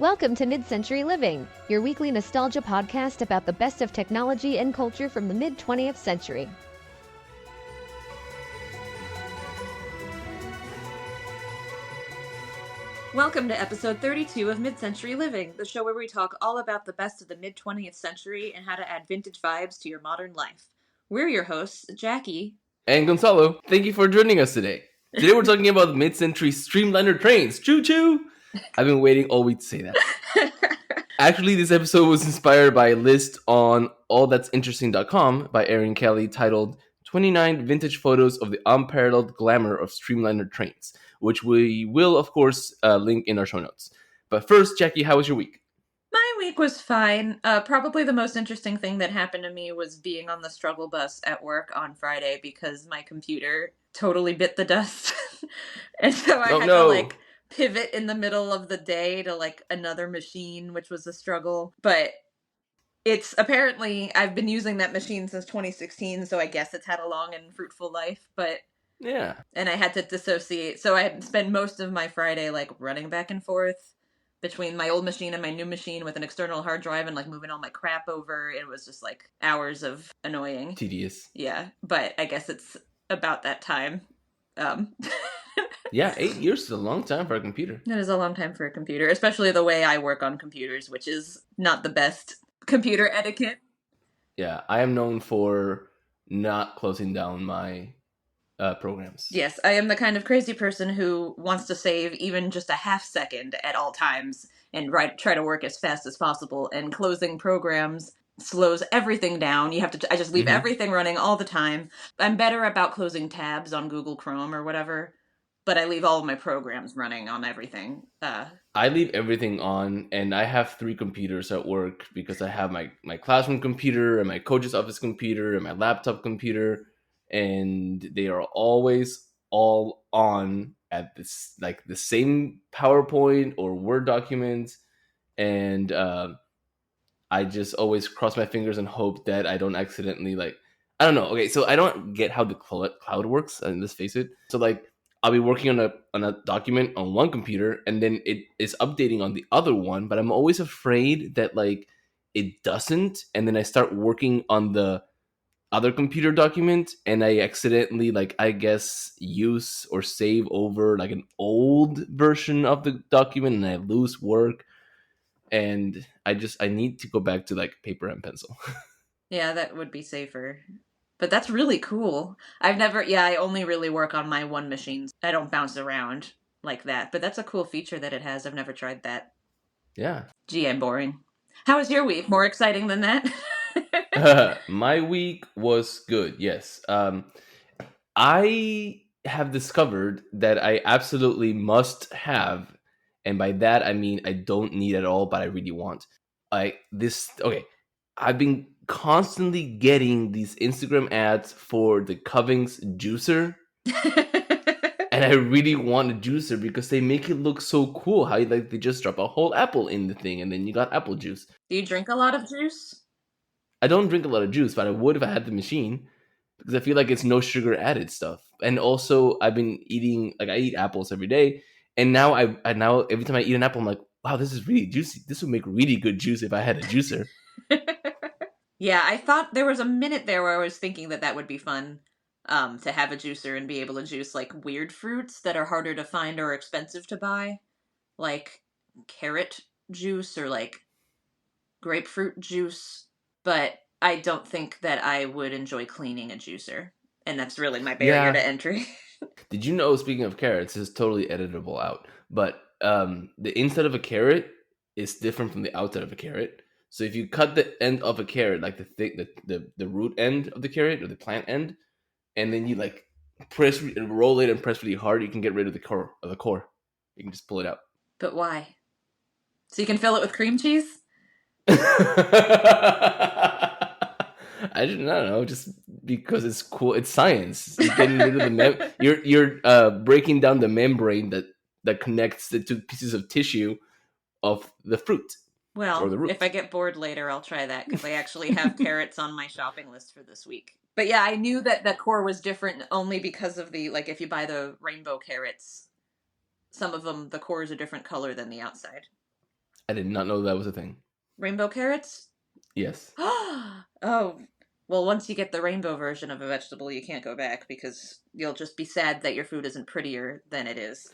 Welcome to Mid-Century Living, your weekly nostalgia podcast about the best of technology and culture from the mid-20th century. Welcome to episode 32 of Mid-Century Living, the show where we talk all about the best of the mid-20th century and how to add vintage vibes to your modern life. We're your hosts, Jackie and Gonzalo. Thank you for joining us today. Today we're talking about mid-century Streamliner Trains. Choo Choo! I've been waiting all week to say that. Actually, this episode was inspired by a list on allthat'sinteresting.com by Erin Kelly titled 29 Vintage Photos of the Unparalleled Glamour of Streamliner Trains, which we will, of course, link in our show notes. But first, Jackie, how was your week? My week was fine. Probably the most interesting thing that happened to me was being on the struggle bus at work on Friday because my computer totally bit the dust. And so I had to pivot in the middle of the day to another machine, which was a struggle. But it's apparently, I've been using that machine since 2016, so I guess it's had a long and fruitful life. But yeah. And I had to dissociate. So I had to spend most of my Friday running back and forth between my old machine and my new machine with an external hard drive and moving all my crap over. It was just hours of annoying. Tedious. Yeah, but I guess it's about that time. Yeah, 8 years is a long time for a computer. It is a long time for a computer, especially the way I work on computers, which is not the best computer etiquette. Yeah, I am known for not closing down my programs. Yes, I am the kind of crazy person who wants to save even just a half second at all times and try to work as fast as possible, and closing programs slows everything down. I just leave everything running all the time. I'm better about closing tabs on Google Chrome or whatever, but I leave all of my programs running on everything. I leave everything on, and I have 3 computers at work because I have my classroom computer and my coach's office computer and my laptop computer, and they are always all on at this the same PowerPoint or Word document, and I just always cross my fingers and hope that I don't accidentally I don't know. Okay, so I don't get how the cloud works, and let's face it. So I'll be working on a document on one computer, and then it is updating on the other one, but I'm always afraid that it doesn't, and then I start working on the other computer document, and I accidentally I guess use or save over an old version of the document, and I lose work, and I need to go back to paper and pencil. Yeah, that would be safer. But that's really cool. I only really work on my one machine. I don't bounce around like that. But that's a cool feature that it has. I've never tried that. Yeah. Gee, I'm boring. How was your week? More exciting than that? My week was good, yes. I have discovered that I absolutely must have, and by that I mean I don't need at all, but I really want. I've been constantly getting these Instagram ads for the Covings juicer. And I really want a juicer because they make it look so cool. How they just drop a whole apple in the thing and then you got apple juice. Do you drink a lot of juice? I don't drink a lot of juice, but I would if I had the machine, because I feel like it's no sugar added stuff. And also I've been eating, I eat apples every day. And now I now every time I eat an apple, I'm like, wow, this is really juicy. This would make really good juice if I had a juicer. Yeah, I thought there was a minute there where I was thinking that would be fun, to have a juicer and be able to juice weird fruits that are harder to find or expensive to buy, like carrot juice or grapefruit juice. But I don't think that I would enjoy cleaning a juicer, and that's really my barrier to entry. Did you know, speaking of carrots, this is totally editable out, but the inside of a carrot is different from the outside of a carrot. So if you cut the end of a carrot, the root end of the carrot or the plant end, and then you roll it and press really hard, you can get rid of the core. You can just pull it out. But why? So you can fill it with cream cheese? I don't know, just because it's cool. It's science. You're getting rid of the you're breaking down the membrane that connects the 2 pieces of tissue of the fruit. Well, if I get bored later, I'll try that, because I actually have carrots on my shopping list for this week. But yeah, I knew that core was different only because of the, if you buy the rainbow carrots, some of them, the core is a different color than the outside. I did not know that was a thing. Rainbow carrots? Yes. Oh, well, once you get the rainbow version of a vegetable, you can't go back because you'll just be sad that your food isn't prettier than it is.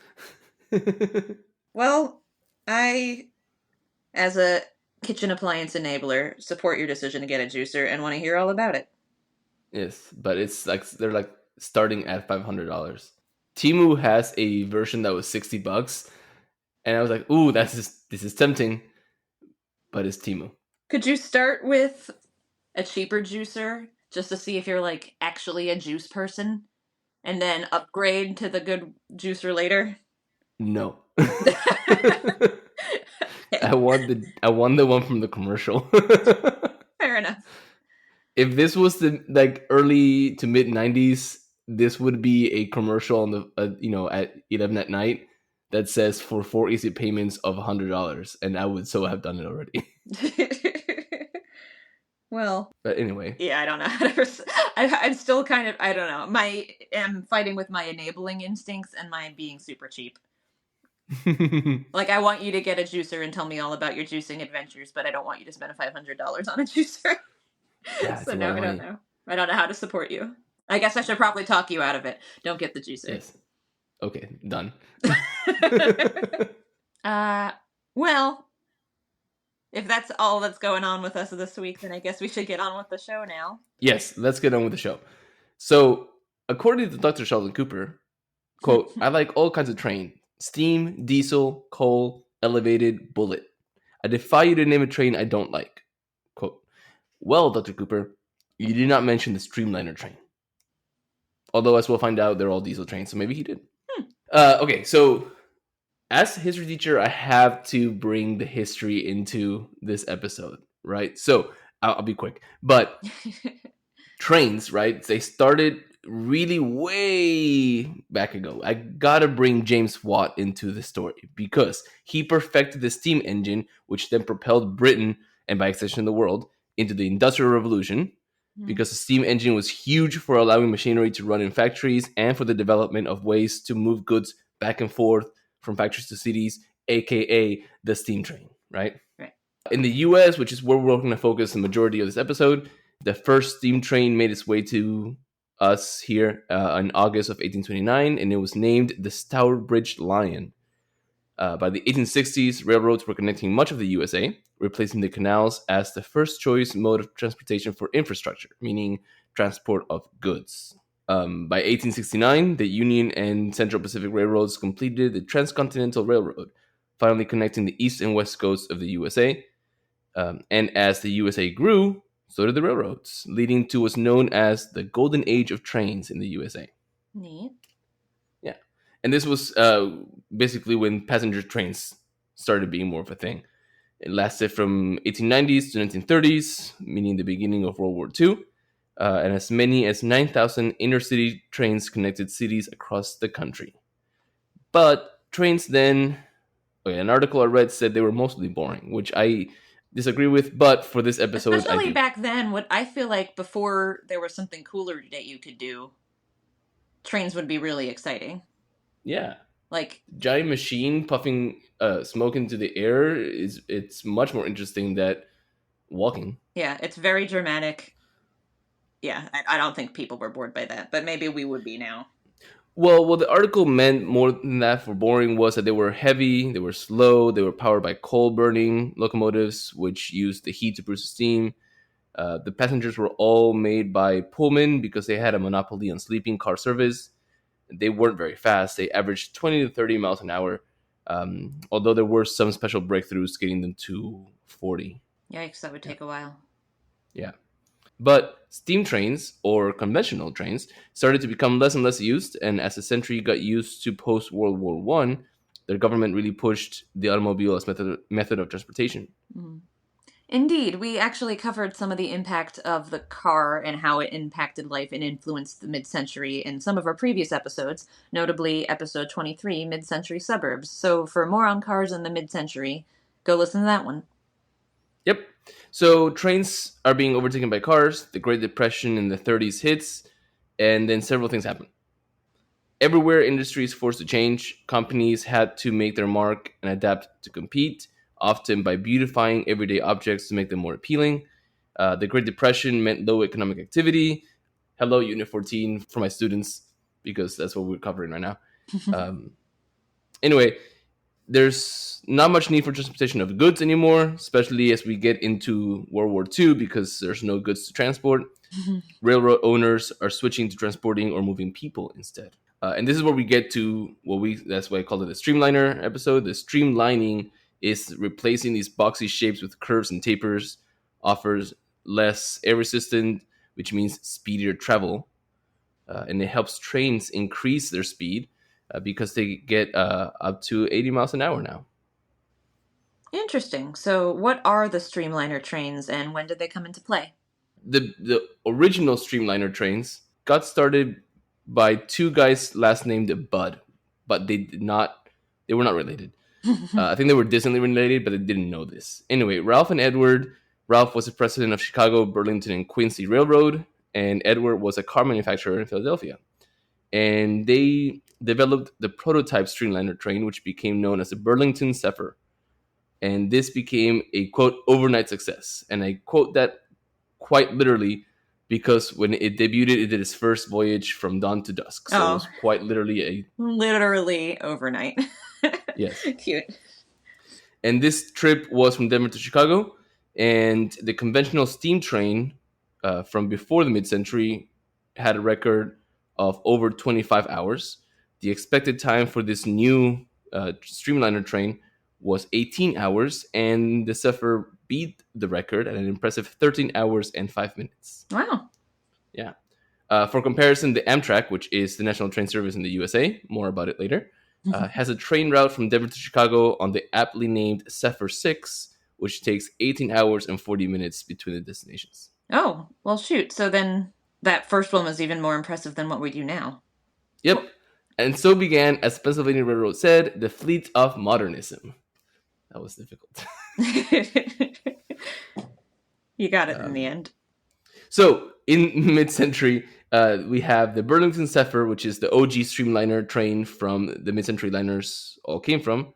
Well, I, as a kitchen appliance enabler, support your decision to get a juicer and want to hear all about it. Yes, but it's like they're like starting at $500. Temu has a version that was $60, and I was like, "Ooh, this is tempting," but it's Temu. Could you start with a cheaper juicer just to see if you're like actually a juice person, and then upgrade to the good juicer later? No. I want the one from the commercial. Fair enough. If this was the like early to mid 90s, this would be a commercial on the at 11 at night that says for 4 easy payments of $100, and I would so have done it already. Well, But anyway, yeah, I don't know. I'm still kind of, I don't know. I'm fighting with my enabling instincts and my being super cheap. Like, I want you to get a juicer and tell me all about your juicing adventures, but I don't want you to spend $500 on a juicer. yeah, So no, I don't know. I don't know how to support you. I guess I should probably talk you out of it. Don't get the juicer. Yes. Okay, done. Well, if that's all that's going on with us this week, then I guess we should get on with the show now. Yes, let's get on with the show. So, according to Dr. Sheldon Cooper, quote, I like all kinds of train. Steam, diesel, coal, elevated, bullet. I defy you to name a train I don't like. Quote, well, Dr. Cooper, you did not mention the Streamliner Train. Although, as we'll find out, they're all diesel trains, so maybe he did. Okay, so as a history teacher, I have to bring the history into this episode, right? So I'll be quick. But trains, right? They started really way back ago. I gotta bring James Watt into the story because he perfected the steam engine, which then propelled Britain and by extension the world into the Industrial Revolution. Because the steam engine was huge for allowing machinery to run in factories and for the development of ways to move goods back and forth from factories to cities, aka the steam train, right? Right. In the US, which is where we're going to focus the majority of this episode, the first steam train made its way to us here in August of 1829, and it was named the Stourbridge Lion. By the 1860s, railroads were connecting much of the USA, replacing the canals as the first choice mode of transportation for infrastructure, meaning transport of goods. By 1869, the Union and Central Pacific Railroads completed the Transcontinental Railroad, finally connecting the east and west coasts of the USA. And as the USA grew, so did the railroads, leading to what's known as the Golden Age of trains in the USA. Neat. Yeah. And this was basically when passenger trains started being more of a thing. It lasted from 1890s to 1930s, meaning the beginning of World War II. And as many as 9,000 inner-city trains connected cities across the country. But trains then... Okay, an article I read said they were mostly boring, which I disagree with, but for this episode, especially back then, what I feel like before there was something cooler that you could do, trains would be really exciting. Yeah. Like giant machine puffing smoke into the air it's much more interesting than walking. Yeah, it's very dramatic. Yeah, I don't think people were bored by that, but maybe we would be now. Well, what the article meant more than that for boring was that they were heavy, they were slow, they were powered by coal-burning locomotives, which used the heat to produce steam. The passengers were all made by Pullman because they had a monopoly on sleeping car service. They weren't very fast. They averaged 20 to 30 miles an hour, although there were some special breakthroughs getting them to 40. Yikes, that would take a while. Yeah. But steam trains, or conventional trains, started to become less and less used, and as the century got used to post-World War I, their government really pushed the automobile as method of transportation. Mm-hmm. Indeed, we actually covered some of the impact of the car and how it impacted life and influenced the mid-century in some of our previous episodes, notably episode 23, Mid-Century Suburbs. So for more on cars in the mid-century, go listen to that one. Yep. So trains are being overtaken by cars, the Great Depression in the 30s hits, and then several things happen. Everywhere industry is forced to change, companies had to make their mark and adapt to compete. often by beautifying everyday objects to make them more appealing. The Great Depression meant low economic activity. Hello, Unit 14 for my students, because that's what we're covering right now. Anyway, there's not much need for transportation of goods anymore, especially as we get into World War II, because there's no goods to transport. Railroad owners are switching to transporting or moving people instead. And this is where we get to that's why I call it the Streamliner episode. The streamlining is replacing these boxy shapes with curves and tapers, offers less air resistant, which means speedier travel. And it helps trains increase their speed because they get up to 80 miles an hour now. Interesting. So what are the Streamliner trains and when did they come into play? The original Streamliner trains got started by two guys last named Bud, but they were not related. I think they were distantly related, but they didn't know this. Anyway, Ralph and Edward. Ralph was the president of Chicago, Burlington, and Quincy Railroad, and Edward was a car manufacturer in Philadelphia. And they developed the prototype Streamliner train, which became known as the Burlington Zephyr. And this became a, quote, overnight success. And I quote that quite literally because when it debuted, it did its first voyage from dawn to dusk. So it was quite literally literally overnight. Yes. Cute. And this trip was from Denver to Chicago. And the conventional steam train from before the mid-century had a record of over 25 hours. The expected time for this new Streamliner train was 18 hours, and the Zephyr beat the record at an impressive 13 hours and 5 minutes. Wow. Yeah. For comparison, the Amtrak, which is the national train service in the USA, more about it later, has a train route from Denver to Chicago on the aptly named Zephyr 6, which takes 18 hours and 40 minutes between the destinations. Oh, well, shoot. So then that first one was even more impressive than what we do now. Yep. And so began, as Pennsylvania Railroad said, the fleet of modernism. That was difficult. You got it in the end. So, in mid-century, we have the Burlington Zephyr, which is the OG Streamliner train from the mid-century liners all came from,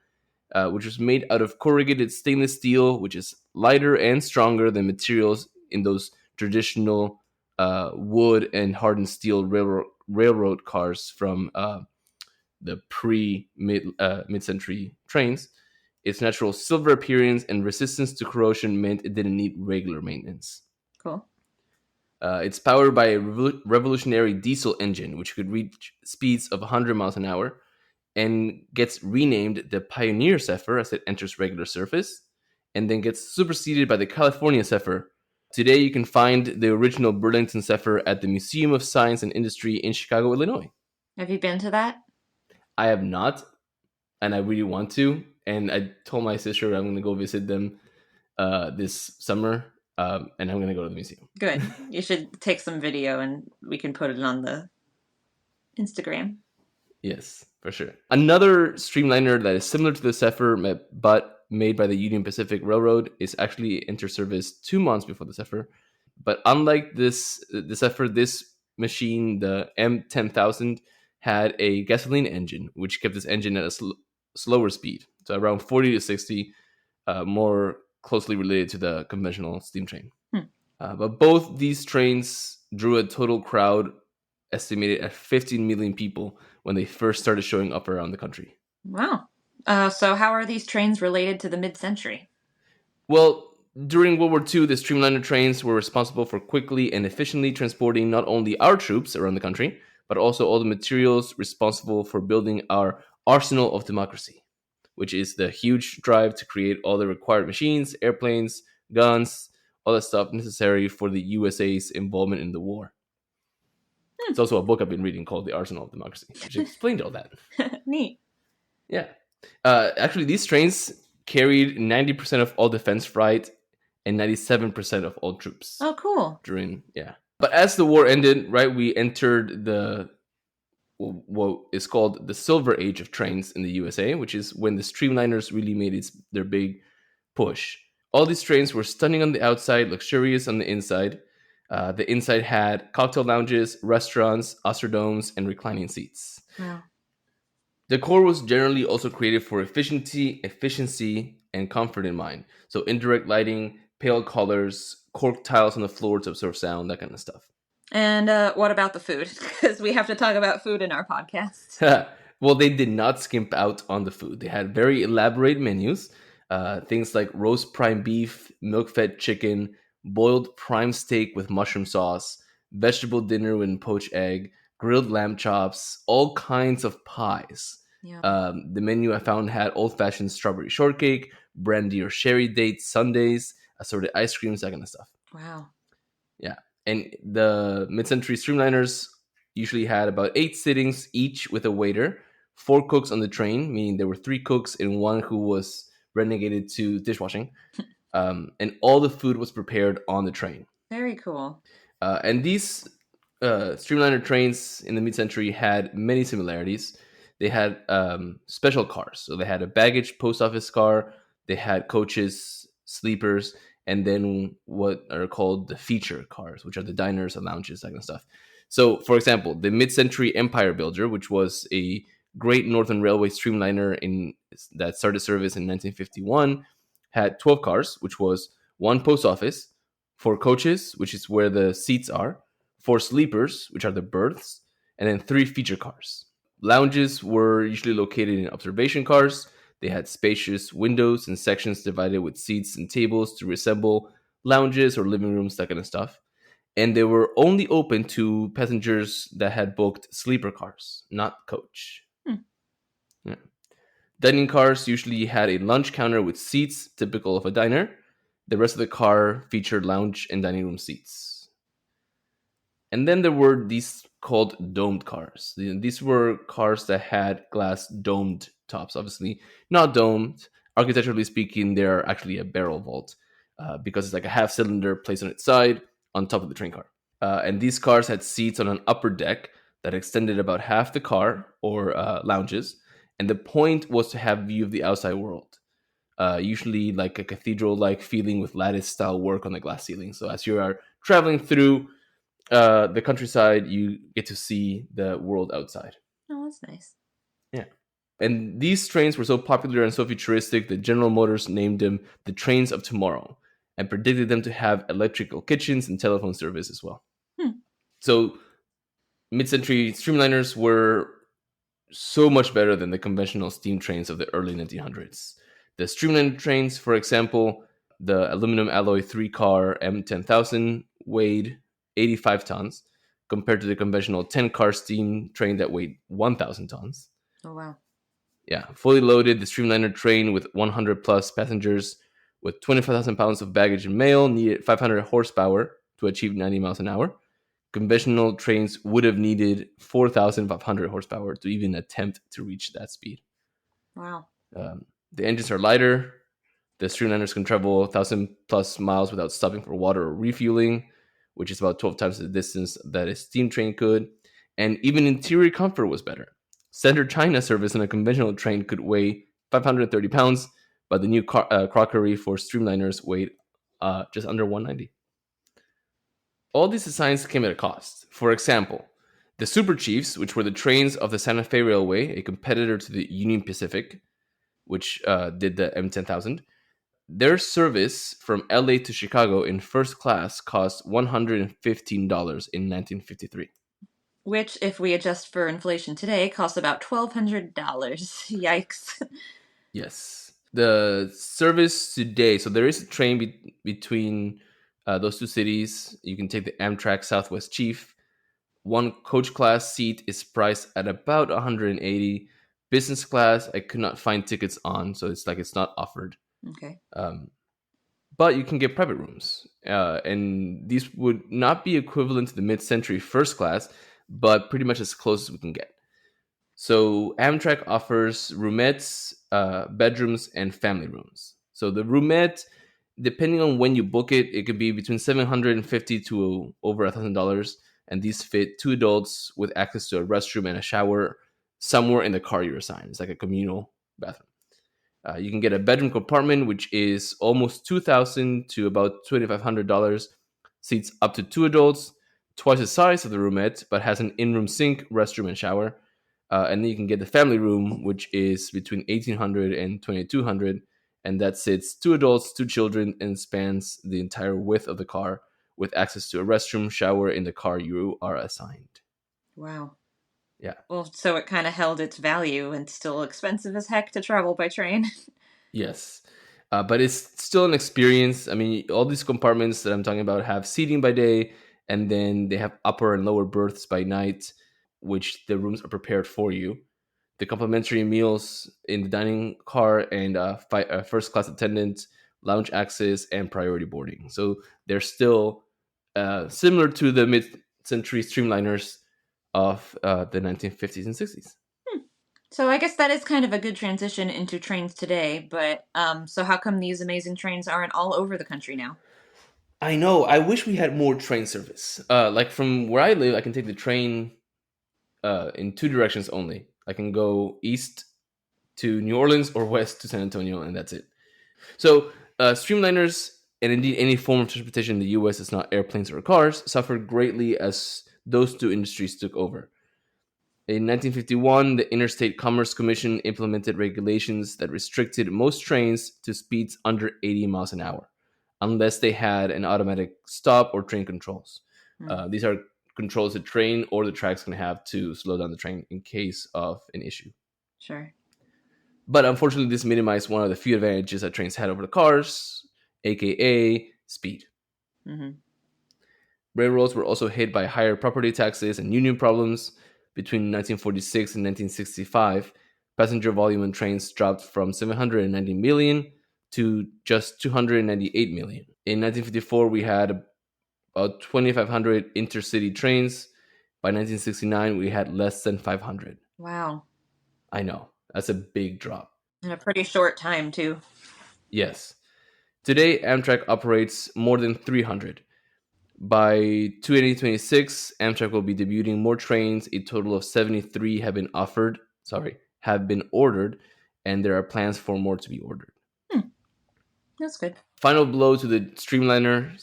which was made out of corrugated stainless steel, which is lighter and stronger than materials in those traditional wood and hardened steel railroad cars from the mid-century trains. Its natural silver appearance and resistance to corrosion meant it didn't need regular maintenance. Cool. It's powered by a revolutionary diesel engine, which could reach speeds of 100 miles an hour, and gets renamed the Pioneer Zephyr as it enters regular service, and then gets superseded by the California Zephyr. Today, you can find the original Burlington Zephyr at the Museum of Science and Industry in Chicago, Illinois. Have you been to that? I have not, and I really want to. And I told my sister I'm going to go visit them this summer, and I'm going to go to the museum. Good. You should take some video, and we can put it on the Instagram. Yes, for sure. Another Streamliner that is similar to the Zephyr, but made by the Union Pacific Railroad, is actually entered service 2 months before the Zephyr. But unlike the Zephyr, this machine, the M10000, had a gasoline engine, which kept this engine at a slower speed, so around 40 to 60, more closely related to the conventional steam train. But both these trains drew a total crowd estimated at 15 million people when they first started showing up around the country. Wow. So how are these trains related to the mid-century? Well, during World War II, the Streamliner trains were responsible for quickly and efficiently transporting not only our troops around the country, but also all the materials responsible for building our arsenal of democracy, which is the huge drive to create all the required machines, airplanes, guns, all that stuff necessary for the USA's involvement in the war. It's also a book I've been reading called The Arsenal of Democracy, which explained all that. Neat. Yeah. Actually, these trains carried 90% of all defense freight and 97% of all troops. Oh, cool. But as the war ended, right, we entered what is called the Silver Age of trains in the USA, which is when the Streamliners really made their big push. All these trains were stunning on the outside, luxurious on the inside. The inside had cocktail lounges, restaurants, ostrodomes, and reclining seats. Wow. The core was generally also created for efficiency and comfort in mind. So indirect lighting, pale colors, cork tiles on the floor to absorb sound, that kind of stuff. And what about the food? Because we have to talk about food in our podcast. Well, they did not skimp out on the food. They had very elaborate menus. Things like roast prime beef, milk-fed chicken, boiled prime steak with mushroom sauce, vegetable dinner with poached egg, grilled lamb chops, all kinds of pies. Yeah. The menu I found had old-fashioned strawberry shortcake, brandy or sherry dates, sundaes, assorted ice creams, that kind of stuff. Wow. Yeah. And the mid-century streamliners usually had about 8 sittings each with a waiter, 4 cooks on the train, meaning there were 3 cooks and one who was renegated to dishwashing. And all the food was prepared on the train. Very cool. And these streamliner trains in the mid-century had many similarities. They had special cars. So they had a baggage post office car, they had coaches, sleepers, and then what are called the feature cars, which are the diners and lounges, that kind of stuff. So, for example, the mid-century Empire Builder, which was a Great Northern Railway streamliner that started service in 1951, had 12 cars, which was 1 post office, 4 coaches, which is where the seats are, 4 sleepers, which are the berths, and then 3 feature cars. Lounges were usually located in observation cars. They had spacious windows and sections divided with seats and tables to resemble lounges or living rooms, that kind of stuff. And they were only open to passengers that had booked sleeper cars, not coach. Yeah. Dining cars usually had a lunch counter with seats, typical of a diner. The rest of the car featured lounge and dining room seats. And then there were these called domed cars. These were cars that had glass domed tops, obviously not domed. Architecturally speaking, they're actually a barrel vault because it's like a half cylinder placed on its side on top of the train car. And these cars had seats on an upper deck that extended about half the car, or lounges. And the point was to have view of the outside world, usually like a cathedral-like feeling with lattice-style work on the glass ceiling. So as you are traveling through the countryside, you get to see the world outside. Oh, that's nice. Yeah. And these trains were so popular and so futuristic that General Motors named them the trains of tomorrow and predicted them to have electrical kitchens and telephone service as well. So mid-century streamliners were so much better than the conventional steam trains of the early 1900s. The streamliner trains, for example, the aluminum alloy 3-car M10000 weighed 85 tons compared to the conventional 10-car steam train that weighed 1,000 tons. Oh, wow. Yeah, fully loaded, the streamliner train with 100 plus passengers with 25,000 pounds of baggage and mail needed 500 horsepower to achieve 90 miles an hour. Conventional trains would have needed 4,500 horsepower to even attempt to reach that speed. Wow. The engines are lighter. The streamliners can travel 1,000 plus miles without stopping for water or refueling, which is about 12 times the distance that a steam train could. And even interior comfort was better. Standard China service on a conventional train could weigh 530 pounds, but the new crockery for streamliners weighed just under 190. All these designs came at a cost. For example, the Super Chiefs, which were the trains of the Santa Fe Railway, a competitor to the Union Pacific, which did the M10000, their service from LA to Chicago in first class cost $115 in 1953. Which, if we adjust for inflation today, costs about $1,200. Yikes. Yes. The service today, so there is a train between those two cities. You can take the Amtrak Southwest Chief. One coach class seat is priced at about $180. Business class, I could not find tickets on, so it's not offered. Okay. But you can get private rooms. And these would not be equivalent to the mid-century first class, but pretty much as close as we can get. So Amtrak offers roomettes, bedrooms, and family rooms. So the roomette, depending on when you book it, it could be between $750 to over $1,000. And these fit 2 adults with access to a restroom and a shower somewhere in the car you're assigned. It's like a communal bathroom. You can get a bedroom compartment, which is almost $2,000 to about $2,500. Seats up to 2 adults, twice the size of the roomette, but has an in-room sink, restroom, and shower. And then you can get the family room, which is between $1,800 and $2,200, and that sits 2 adults, 2 children, and spans the entire width of the car with access to a restroom, shower in the car you are assigned. Wow. Yeah. Well, so it kind of held its value and still expensive as heck to travel by train. Yes. But it's still an experience. I mean, all these compartments that I'm talking about have seating by day, and then they have upper and lower berths by night, which the rooms are prepared for you. The complimentary meals in the dining car, and first class attendant, lounge access, and priority boarding. So they're still similar to the mid-century streamliners of the 1950s and 60s. So I guess that is kind of a good transition into trains today, but so how come these amazing trains aren't all over the country now? I know. I wish we had more train service. Like from where I live, I can take the train in 2 directions only. I can go east to New Orleans or west to San Antonio, and that's it. So, streamliners, and indeed any form of transportation in the US that's not airplanes or cars, suffered greatly as those 2 industries took over. In 1951, the Interstate Commerce Commission implemented regulations that restricted most trains to speeds under 80 miles an hour, unless they had an automatic stop or train controls. Hmm. These are controls the train or the tracks can have to slow down the train in case of an issue. Sure. But unfortunately, this minimized one of the few advantages that trains had over the cars, aka speed. Mm-hmm. Railroads were also hit by higher property taxes and union problems. Between 1946 and 1965, passenger volume on trains dropped from 790 million to just 298 million. In 1954, we had about 2,500 intercity trains. By 1969, we had less than 500. Wow. I know, that's a big drop. In a pretty short time, too. Yes. Today, Amtrak operates more than 300. By 2026, Amtrak will be debuting more trains. A total of 73 have been ordered, and there are plans for more to be ordered. That's good. Final blow to the Streamliner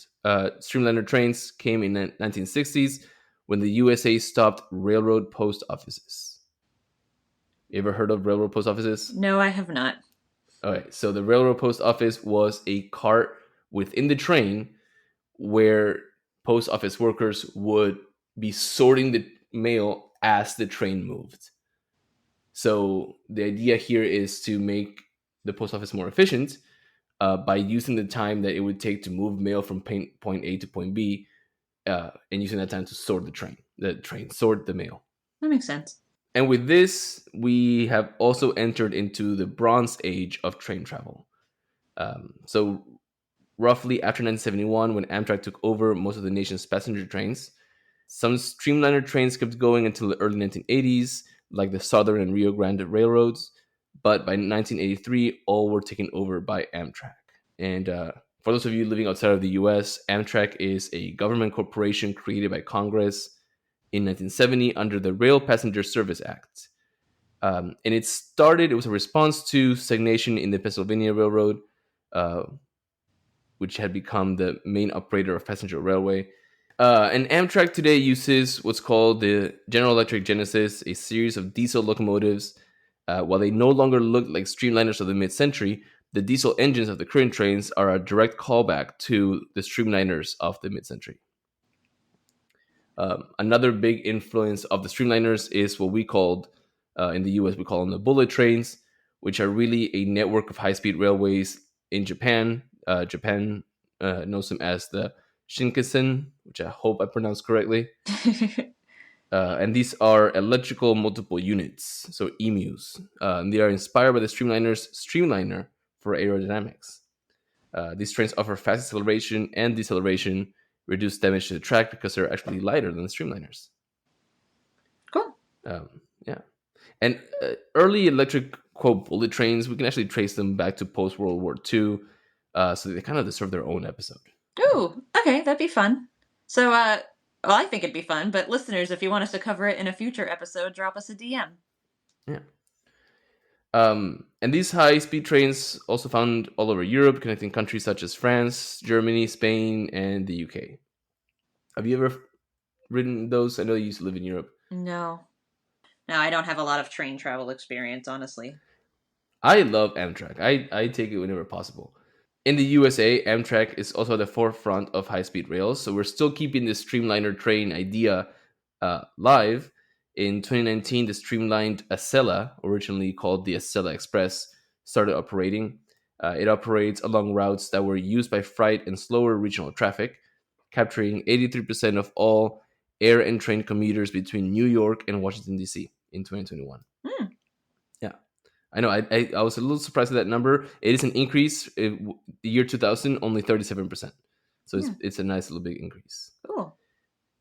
trains came in the 1960s when the USA stopped railroad post offices. You ever heard of railroad post offices? No, I have not. Okay, so the railroad post office was a cart within the train where post office workers would be sorting the mail as the train moved. So the idea here is to make the post office more efficient by using the time that it would take to move mail from point A to point B, and using that time to sort sort the mail. That makes sense. And with this, we have also entered into the Bronze Age of train travel. So roughly after 1971, when Amtrak took over most of the nation's passenger trains, some streamliner trains kept going until the early 1980s, like the Southern and Rio Grande railroads. But by 1983, all were taken over by Amtrak. And for those of you living outside of the US, Amtrak is a government corporation created by Congress in 1970 under the Rail Passenger Service Act. And it was a response to stagnation in the Pennsylvania Railroad, which had become the main operator of passenger railway. And Amtrak today uses what's called the General Electric Genesis, a series of diesel locomotives. While they no longer look like streamliners of the mid-century, the diesel engines of the current trains are a direct callback to the streamliners of the mid-century. Another big influence of the streamliners is what we called, in the US, we call them the bullet trains, which are really a network of high-speed railways in Japan. Japan knows them as the Shinkansen, which I hope I pronounced correctly. And these are electrical multiple units, so EMUs. And they are inspired by the Streamliner's Streamliner for aerodynamics. These trains offer fast acceleration and deceleration, reduce damage to the track because they're actually lighter than the Streamliners. Cool. Yeah. And early electric, quote, bullet trains, we can actually trace them back to post-World War II, so they kind of deserve their own episode. Ooh, okay, that'd be fun. So, well, I think it'd be fun, but listeners, if you want us to cover it in a future episode, drop us a DM. Yeah. And these high-speed trains also found all over Europe, connecting countries such as France, Germany, Spain, and the UK. Have you ever ridden those? I know you used to live in Europe. No, I don't have a lot of train travel experience, honestly. I love Amtrak. I take it whenever possible. In the USA, Amtrak is also at the forefront of high speed rails, so we're still keeping the Streamliner train idea live. In 2019, the streamlined Acela, originally called the Acela Express, started operating. It operates along routes that were used by freight and slower regional traffic, capturing 83% of all air and train commuters between New York and Washington, D.C. in 2021. Hmm. Yeah. I know. I was a little surprised at that number. It is an increase. The year 2000, only 37%. So it's a nice little big increase. Cool.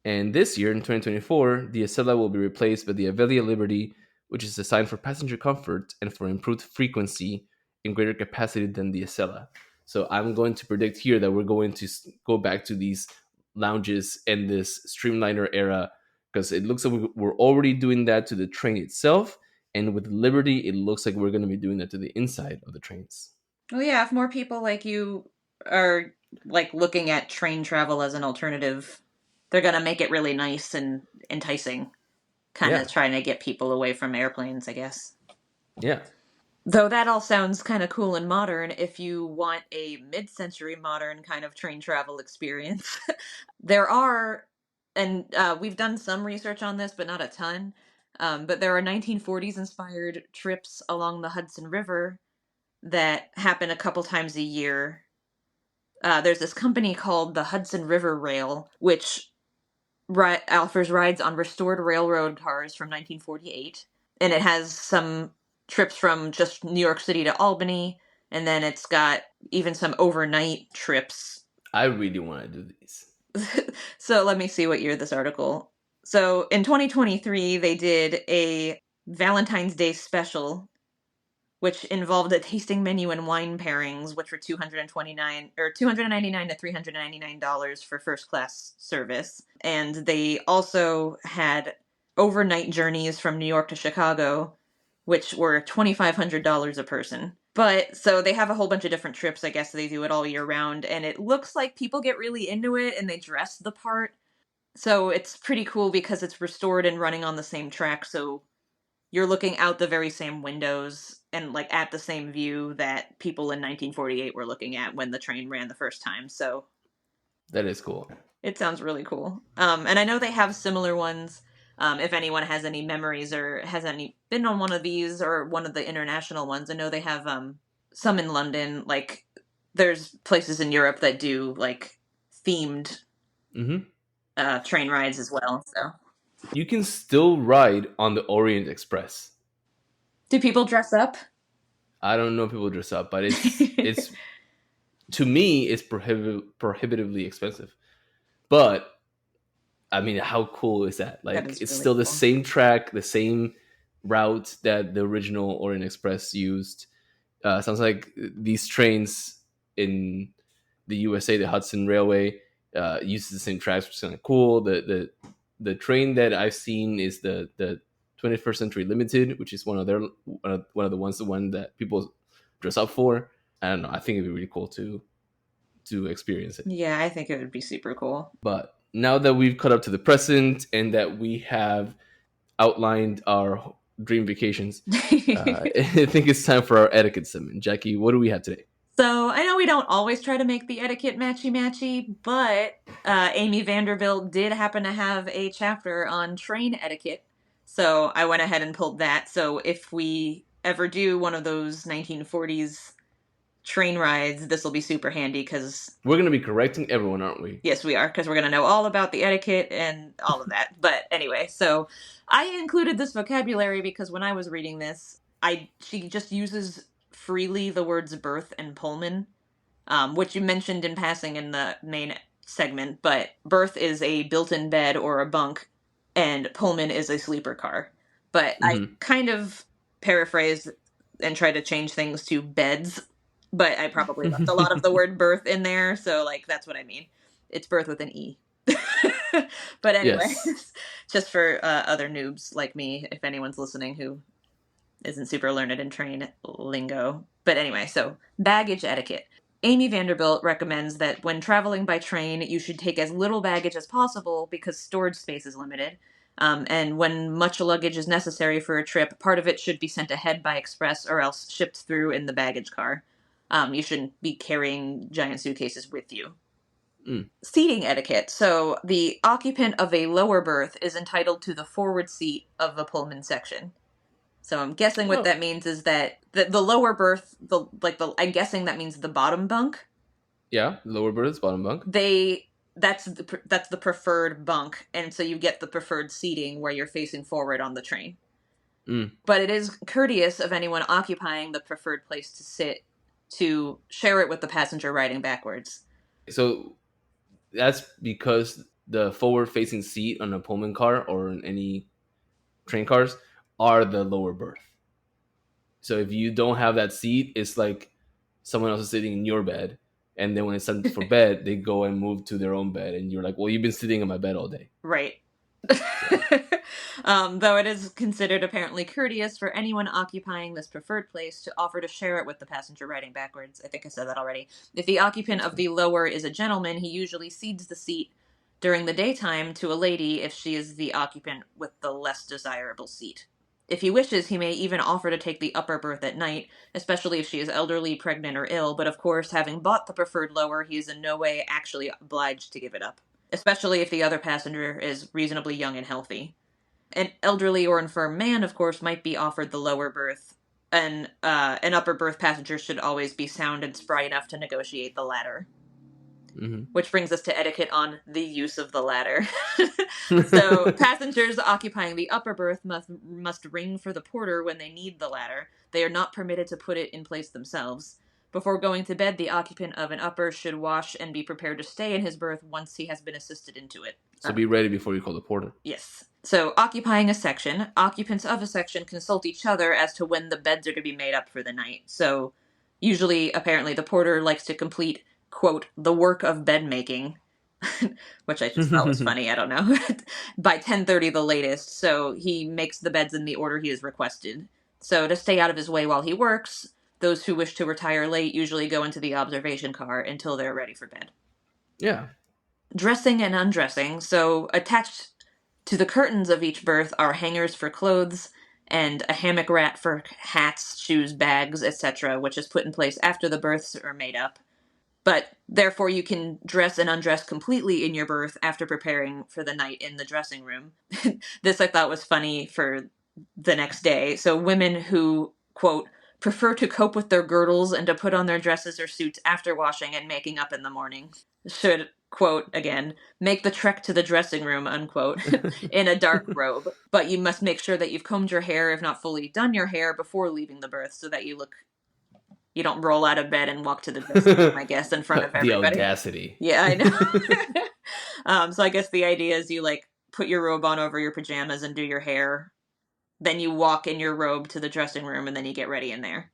And this year, in 2024, the Acela will be replaced by the Avelia Liberty, which is designed for passenger comfort and for improved frequency and greater capacity than the Acela. So I'm going to predict here that we're going to go back to these lounges and this streamliner era, because it looks like we're already doing that to the train itself. And with Liberty, it looks like we're going to be doing that to the inside of the trains. Well, yeah, if more people like you are like looking at train travel as an alternative, they're going to make it really nice and enticing. Kind of trying to get people away from airplanes, I guess. Yeah. Though that all sounds kind of cool and modern, if you want a mid-century modern kind of train travel experience, there are, and we've done some research on this, but not a ton, but there are 1940s inspired trips along the Hudson River that happen a couple times a year. There's this company called the Hudson River Rail, which offers rides on restored railroad cars from 1948, and it has some trips from just New York City to Albany, and then it's got even some overnight trips. I really want to do these. So let me see what year this article. So in 2023, they did a Valentine's Day special, which involved a tasting menu and wine pairings, which were $299 to $399 for first class service. And they also had overnight journeys from New York to Chicago, which were $2,500 a person. But so they have a whole bunch of different trips. I guess they do it all year round, and it looks like people get really into it and they dress the part. So it's pretty cool because it's restored and running on the same track. So you're looking out the very same windows and like at the same view that people in 1948 were looking at when the train ran the first time. So that is cool. It sounds really cool. And I know they have similar ones. If anyone has any memories or has any been on one of these or one of the international ones, I know they have some in London. Like there's places in Europe that do like themed train rides as well. So you can still ride on the Orient Express. Do people dress up? I don't know if people dress up, but it's to me it's prohibitively expensive. But I mean, how cool is that? Like, it's really still the same track, the same route that the original Orient Express used. Sounds like these trains in the USA, the Hudson Railway, uses the same tracks, which is kind of cool. The train that I've seen is the 21st Century Limited, which is one of the one that people dress up for. I don't know. I think it'd be really cool to experience it. Yeah, I think it would be super cool. But now that we've caught up to the present and that we have outlined our dream vacations, I think it's time for our etiquette segment. Jackie, what do we have today? So I know we don't always try to make the etiquette matchy-matchy, but Amy Vanderbilt did happen to have a chapter on train etiquette. So I went ahead and pulled that. So if we ever do one of those 1940s train rides, this will be super handy because we're going to be correcting everyone, aren't we? Yes, we are, because we're going to know all about the etiquette and all of that. But anyway, so I included this vocabulary because when I was reading this, she just uses freely the words berth and Pullman, which you mentioned in passing in the main segment. But berth is a built-in bed or a bunk, and Pullman is a sleeper car. But I kind of paraphrased and tried to change things to beds. But I probably left a lot of the word berth in there, so like that's what I mean. It's berth with an E. But anyway, yes. Just for other noobs like me, if anyone's listening who isn't super learned in train lingo. But anyway, so baggage etiquette. Amy Vanderbilt recommends that when traveling by train, you should take as little baggage as possible because storage space is limited. And when much luggage is necessary for a trip, part of it should be sent ahead by express or else shipped through in the baggage car. You shouldn't be carrying giant suitcases with you. Seating etiquette. So the occupant of a lower berth is entitled to the forward seat of the Pullman section. So I'm guessing what that means is that the lower berth, I'm guessing that means the bottom bunk. Yeah, lower berth is bottom bunk. That's the preferred bunk, and so you get the preferred seating where you're facing forward on the train. But it is courteous of anyone occupying the preferred place to sit to share it with the passenger riding backwards. So that's because the forward-facing seat on a Pullman car or in any train cars are the lower berth. So if you don't have that seat, it's like someone else is sitting in your bed, and then when it's time for bed, they go and move to their own bed, and you're like, well, you've been sitting in my bed all day. Right. Though it is considered apparently courteous for anyone occupying this preferred place to offer to share it with the passenger riding backwards. I think I said that already. If the occupant of the lower is a gentleman, he usually cedes the seat during the daytime to a lady if she is the occupant with the less desirable seat. If he wishes, he may even offer to take the upper berth at night, especially if she is elderly, pregnant, or ill, but of course, having bought the preferred lower, he is in no way actually obliged to give it up, especially if the other passenger is reasonably young and healthy. An elderly or infirm man, of course, might be offered the lower berth, and an upper berth passenger should always be sound and spry enough to negotiate the latter. Which brings us to etiquette on the use of the ladder. So passengers occupying the upper berth must ring for the porter when they need the ladder. They are not permitted to put it in place themselves. Before going to bed, the occupant of an upper should wash and be prepared to stay in his berth once he has been assisted into it. So be ready before you call the porter. Yes. So occupying a section, occupants of a section consult each other as to when the beds are to be made up for the night. So usually, apparently, the porter likes to complete, quote, the work of bed making, which I just thought was funny, I don't know, by 10:30 the latest, so he makes the beds in the order he has requested. So to stay out of his way while he works, those who wish to retire late usually go into the observation car until they're ready for bed. Yeah. Dressing and undressing, so attached to the curtains of each berth are hangers for clothes, and a hammock rat for hats, shoes, bags, etc., which is put in place after the berths are made up. But therefore you can dress and undress completely in your berth after preparing for the night in the dressing room. This I thought was funny for the next day. So women who, quote, prefer to cope with their girdles and to put on their dresses or suits after washing and making up in the morning should, quote, again, make the trek to the dressing room, unquote, in a dark robe. But you must make sure that you've combed your hair, if not fully done your hair, before leaving the berth so that you don't roll out of bed and walk to the dressing room, I guess, in front of everybody. The audacity. Yeah, I know. So I guess the idea is you, put your robe on over your pajamas and do your hair. Then you walk in your robe to the dressing room, and then you get ready in there.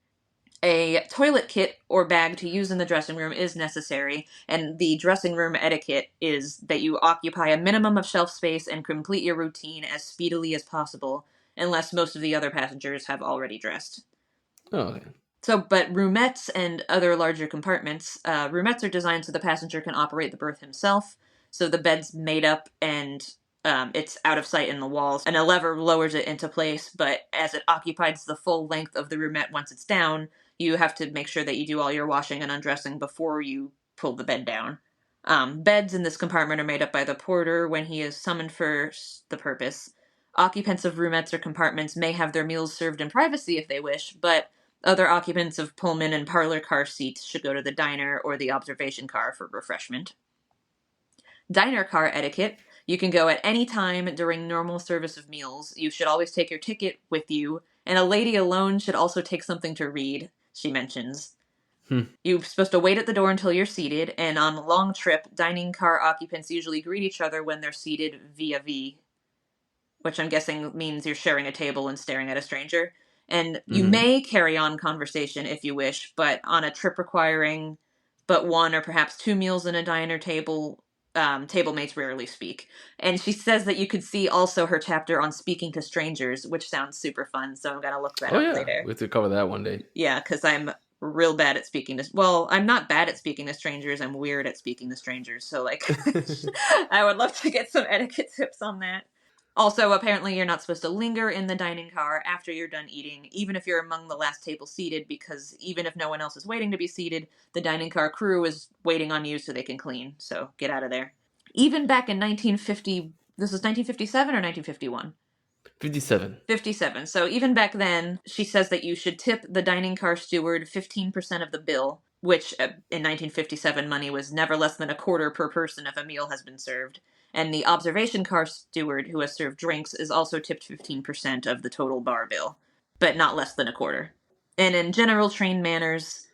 A toilet kit or bag to use in the dressing room is necessary, and the dressing room etiquette is that you occupy a minimum of shelf space and complete your routine as speedily as possible, unless most of the other passengers have already dressed. Oh, okay. So, but roomettes and other larger compartments, roomettes are designed so the passenger can operate the berth himself. So the bed's made up and it's out of sight in the walls, and a lever lowers it into place, but as it occupies the full length of the roomette once it's down, you have to make sure that you do all your washing and undressing before you pull the bed down. Beds in this compartment are made up by the porter when he is summoned for the purpose. Occupants of roomettes or compartments may have their meals served in privacy if they wish, but other occupants of Pullman and parlor car seats should go to the diner or the observation car for refreshment. Diner car etiquette. You can go at any time during normal service of meals. You should always take your ticket with you, and a lady alone should also take something to read, she mentions. You're supposed to wait at the door until you're seated, and on a long trip, dining car occupants usually greet each other when they're seated vis-a-vis, which I'm guessing means you're sharing a table and staring at a stranger. And you may carry on conversation if you wish, but on a trip requiring but one or perhaps two meals in a diner table, table mates rarely speak. And she says that you could see also her chapter on speaking to strangers, which sounds super fun, so I'm going to look that up later. We have to cover that one day. Yeah, because I'm real bad at speaking to... Well, I'm not bad at speaking to strangers, I'm weird at speaking to strangers, so, I would love to get some etiquette tips on that. Also, apparently you're not supposed to linger in the dining car after you're done eating, even if you're among the last table seated, because even if no one else is waiting to be seated, the dining car crew is waiting on you so they can clean. So get out of there. Even back in 1950, this was 1957 or 1951? 57. 57. So even back then, she says that you should tip the dining car steward 15% of the bill, which in 1957 money was never less than a quarter per person if a meal has been served. And the observation car steward who has served drinks is also tipped 15% of the total bar bill, but not less than a quarter. And in general train manners,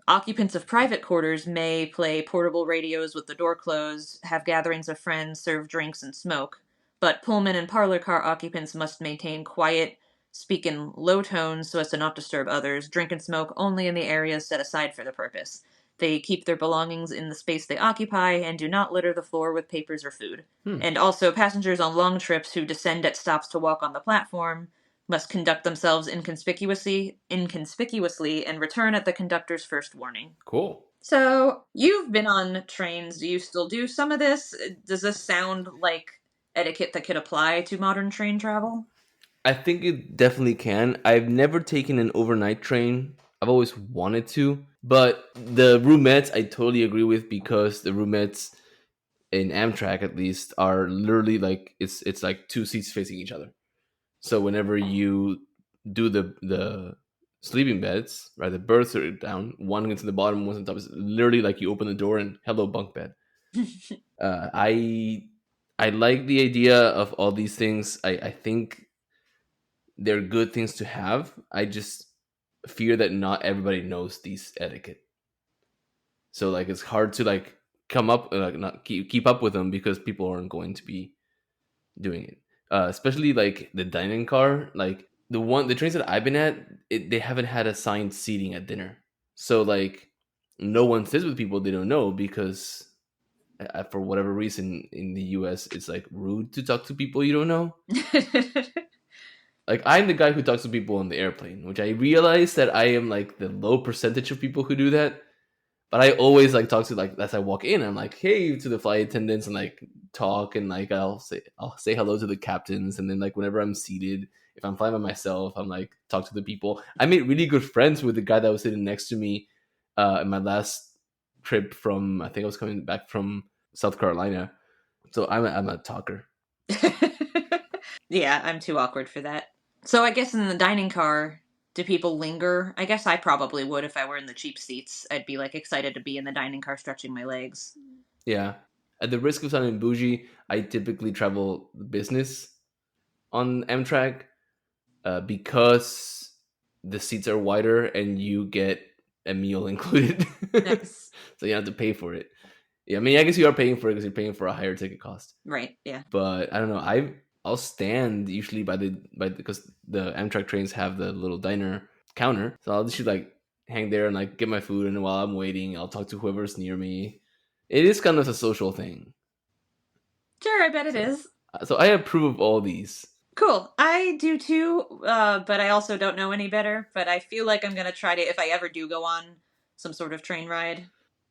occupants of private quarters may play portable radios with the door closed, have gatherings of friends, serve drinks, and smoke. But Pullman and parlor car occupants must maintain quiet, speak in low tones so as to not disturb others, drink and smoke only in the areas set aside for the purpose. They keep their belongings in the space they occupy and do not litter the floor with papers or food. And also, passengers on long trips who descend at stops to walk on the platform must conduct themselves inconspicuously and return at the conductor's first warning. Cool. So, you've been on trains. Do you still do some of this? Does this sound like etiquette that could apply to modern train travel? I think it definitely can. I've never taken an overnight train. I've always wanted to. But the roomettes, I totally agree with, because the roomettes in Amtrak, at least, are literally like, it's like two seats facing each other. So whenever you do the sleeping beds, right, the berths are down, one gets to the bottom, one's on top. It's literally like you open the door and hello, bunk bed. I like the idea of all these things. I think they're good things to have. I just fear that not everybody knows these etiquette. So like it's hard to like come up, like not keep up with them, because people aren't going to be doing it. Especially like the dining car, like the trains that I've been at, they haven't had assigned seating at dinner. So like no one sits with people they don't know, because for whatever reason in the US it's like rude to talk to people you don't know. Like I'm the guy who talks to people on the airplane, which I realize that I am like the low percentage of people who do that. But I always like talk to, like, as I walk in, I'm like, hey, to the flight attendants, and like talk, and like I'll say hello to the captains, and then like whenever I'm seated, if I'm flying by myself, I'm like talk to the people. I made really good friends with the guy that was sitting next to me in my last trip from, I think I was coming back from South Carolina. So I'm a talker. Yeah, I'm too awkward for that. So I guess in the dining car, do people linger? I guess I probably would if I were in the cheap seats. I'd be like excited to be in the dining car stretching my legs. Yeah. At the risk of sounding bougie, I typically travel business on Amtrak because the seats are wider and you get a meal included. Nice. So you have to pay for it. Yeah, I mean, I guess you are paying for it because you're paying for a higher ticket cost. Right, yeah. But I don't know. I'll stand usually because the Amtrak trains have the little diner counter. So I'll just like hang there and like get my food, and while I'm waiting, I'll talk to whoever's near me. It is kind of a social thing. Sure, I bet it is. So I approve of all these. Cool. I do too, but I also don't know any better. But I feel like I'm going to try to, if I ever do go on some sort of train ride,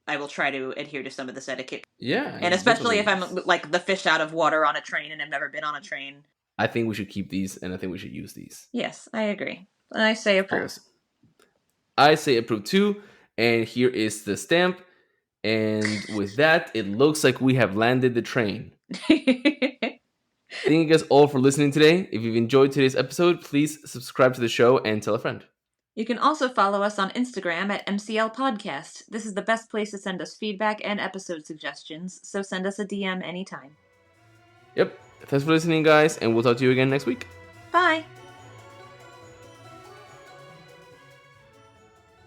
I will try to adhere to some of this etiquette. Yeah. And especially if I'm like the fish out of water on a train and I've never been on a train. I think we should keep these, and I think we should use these. Yes, I agree. I say approve. I say approve too, and here is the stamp. And with that, it looks like we have landed the train. Thank you guys all for listening today. If you've enjoyed today's episode, please subscribe to the show and tell a friend. You can also follow us on Instagram at MCL Podcast. This is the best place to send us feedback and episode suggestions, so send us a DM anytime. Yep. Thanks for listening, guys, and we'll talk to you again next week. Bye!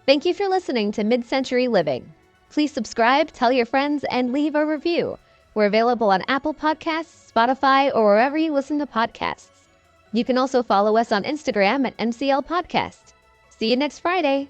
Thank you for listening to Mid-Century Living. Please subscribe, tell your friends, and leave a review. We're available on Apple Podcasts, Spotify, or wherever you listen to podcasts. You can also follow us on Instagram at MCL Podcast. See you next Friday.